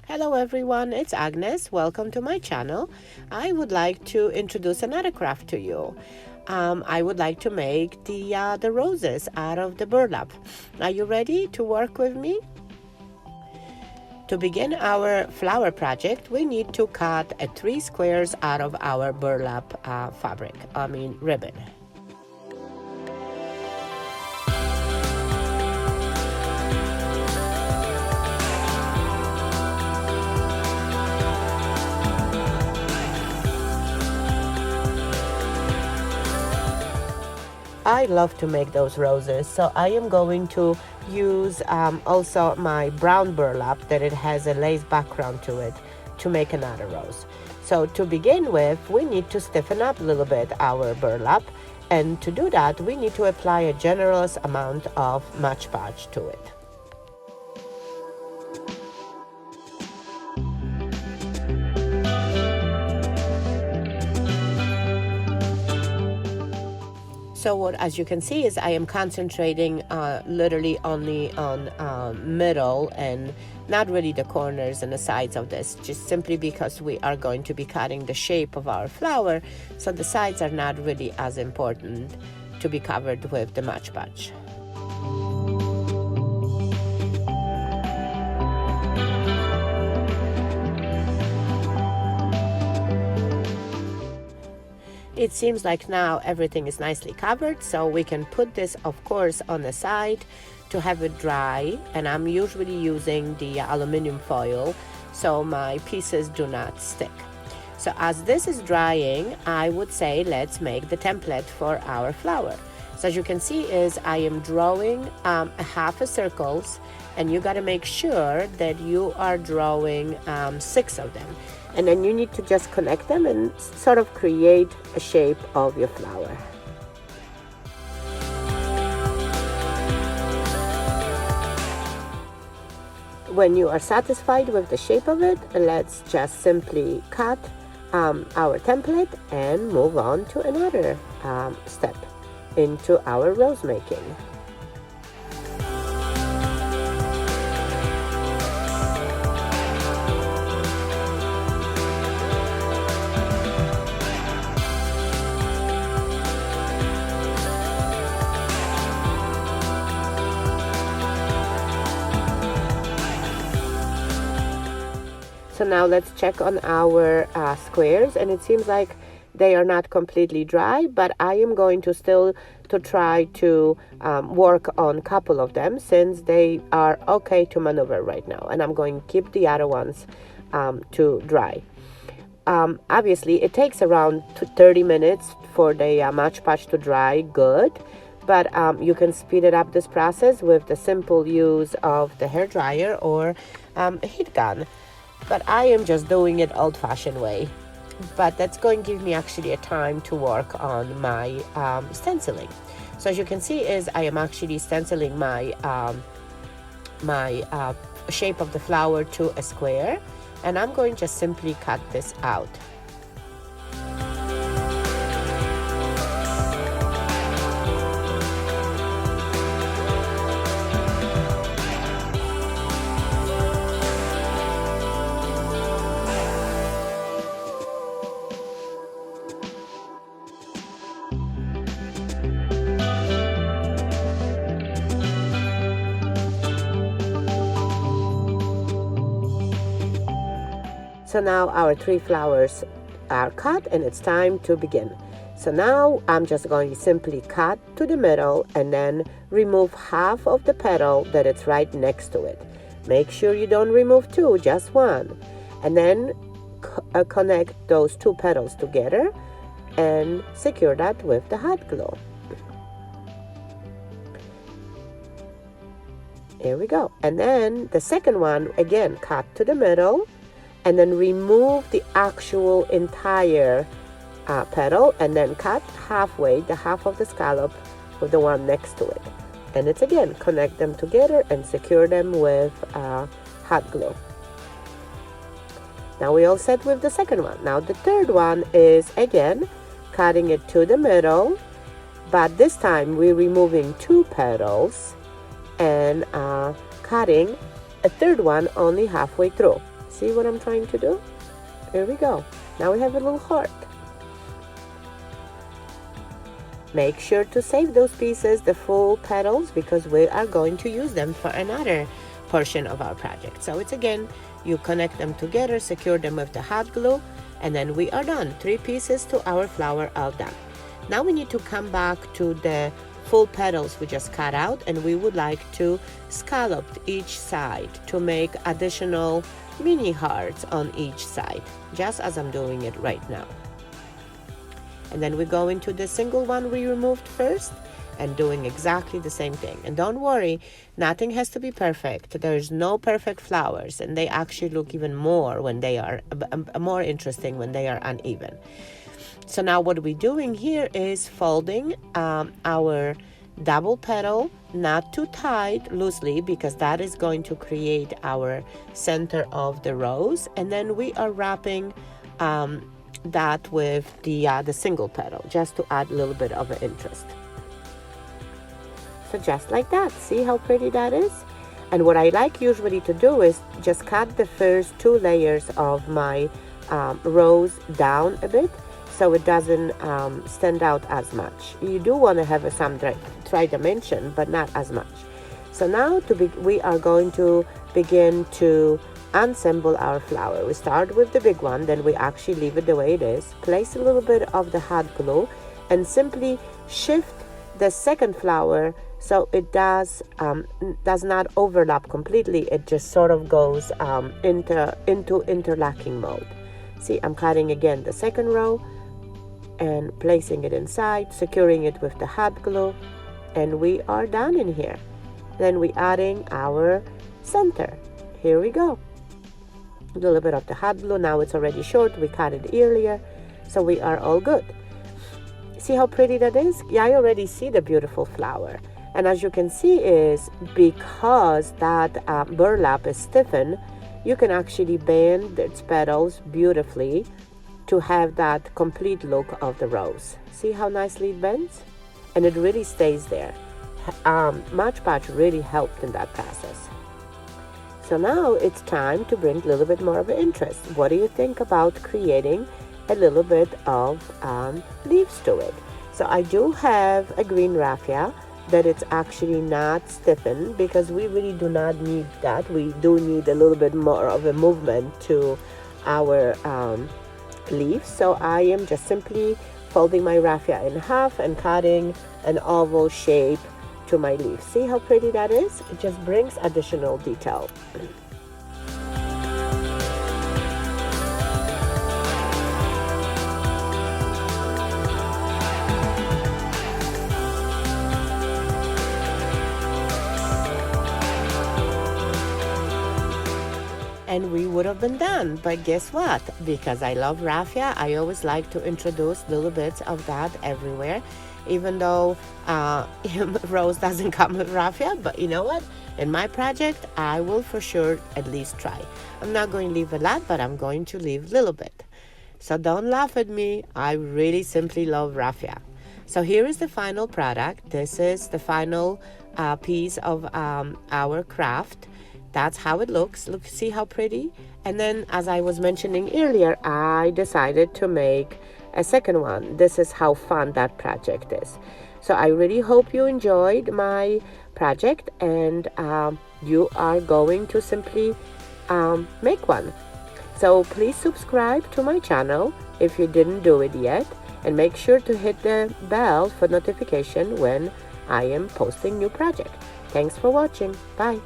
Hello everyone, it's Agnes. Welcome to my channel. I would like to introduce another craft to you. I would like to make the roses out of the burlap. Are you ready to work with me? To begin our flower project, we need to cut 3 squares out of our burlap ribbon. I love to make those roses, so I am going to use also my brown burlap that it has a lace background to it to make another rose. So to begin with, we need to stiffen up a little bit our burlap, and to do that we need to apply a generous amount of Podge to it. So as you can see is I am concentrating literally only on middle and not really the corners and the sides of this, just simply because we are going to be cutting the shape of our flower, so the sides are not really as important to be covered with the Podge. It seems like now everything is nicely covered, so we can put this of course on the side to have it dry, and I'm usually using the aluminum foil so my pieces do not stick. So as this is drying, I would say let's make the template for our flower. So as you can see is I am drawing half a circles, and you got to make sure that you are drawing 6 of them, and then you need to just connect them and sort of create a shape of your flower. When you are satisfied with the shape of it, let's just simply cut our template and move on to another step into our rose making. So now let's check on our squares, and it seems like they are not completely dry, but I am going to still try to work on a couple of them since they are okay to maneuver right now, and I'm going to keep the other ones to dry. Obviously it takes around 30 minutes for the Podge to dry good, but you can speed it up this process with the simple use of the hair dryer or heat gun. But I am just doing it old-fashioned way. But that's going to give me actually a time to work on my stenciling. So as you can see is I am actually stenciling my shape of the flower to a square, and I'm going to just simply cut this out. So now our 3 flowers are cut, and it's time to begin. So now I'm just going to simply cut to the middle and then remove half of the petal that it's right next to it. Make sure you don't remove 2, just 1. And then connect those 2 petals together and secure that with the hot glue. Here we go. And then the second one, again, cut to the middle, and then remove the actual entire petal, and then cut halfway, the half of the scallop with the one next to it. And it's again, connect them together and secure them with hot glue. Now we all set with the second one. Now the third one is again, cutting it to the middle, but this time we're removing 2 petals and cutting a third one only halfway through. See what I'm trying to do? Here we go. Now we have a little heart. Make sure to save those pieces, the full petals, because we are going to use them for another portion of our project. So it's again, you connect them together, secure them with the hot glue, and then we are done. 3 pieces to our flower all done. Now we need to come back to the full petals we just cut out, and we would like to scallop each side to make additional mini hearts on each side, just as I'm doing it right now. And then we go into the single one we removed first and doing exactly the same thing. And don't worry, nothing has to be perfect. There's no perfect flowers, and they actually look even more when they are more interesting when they are uneven. So now what we're doing here is folding our double petal, not too tight, loosely, because that is going to create our center of the rose. And then we are wrapping that with the single petal, just to add a little bit of an interest. So just like that, see how pretty that is? And what I like usually to do is just cut the first 2 layers of my rose down a bit, so it doesn't stand out as much. You do want to have some tri-dimension, but not as much. So now we are going to begin to assemble our flower. We start with the big one, then we actually leave it the way it is, place a little bit of the hot glue, and simply shift the second flower so it does not overlap completely. It just sort of goes into interlocking mode. See, I'm cutting again the second row and placing it inside, securing it with the hot glue, and we are done in here. Then we adding our center. Here we go. A little bit of the hot glue. Now it's already short. We cut it earlier, so we are all good. See how pretty that is? Yeah, I already see the beautiful flower. And as you can see is because that burlap is stiffened, you can actually bend its petals beautifully to have that complete look of the rose. See how nicely it bends? And it really stays there. Podge really helped in that process. So now it's time to bring a little bit more of an interest. What do you think about creating a little bit of leaves to it? So I do have a green raffia that it's actually not stiffened, because we really do not need that. We do need a little bit more of a movement to our leaves. So I am just simply folding my raffia in half and cutting an oval shape to my leaf. See how pretty that is? It just brings additional detail. And we would have been done, but guess what? Because I love raffia, I always like to introduce little bits of that everywhere, even though rose doesn't come with raffia. But you know what? In my project, I will for sure at least try. I'm not going to leave a lot, but I'm going to leave a little bit. So don't laugh at me. I really simply love raffia. So here is the final product. This is the final piece of our craft. That's how it looks. Look, see how pretty? And then, as I was mentioning earlier, I decided to make a second one. This is how fun that project is. So I really hope you enjoyed my project, and you are going to simply make one. So please subscribe to my channel if you didn't do it yet, and make sure to hit the bell for notification when I am posting new project. Thanks for watching. Bye.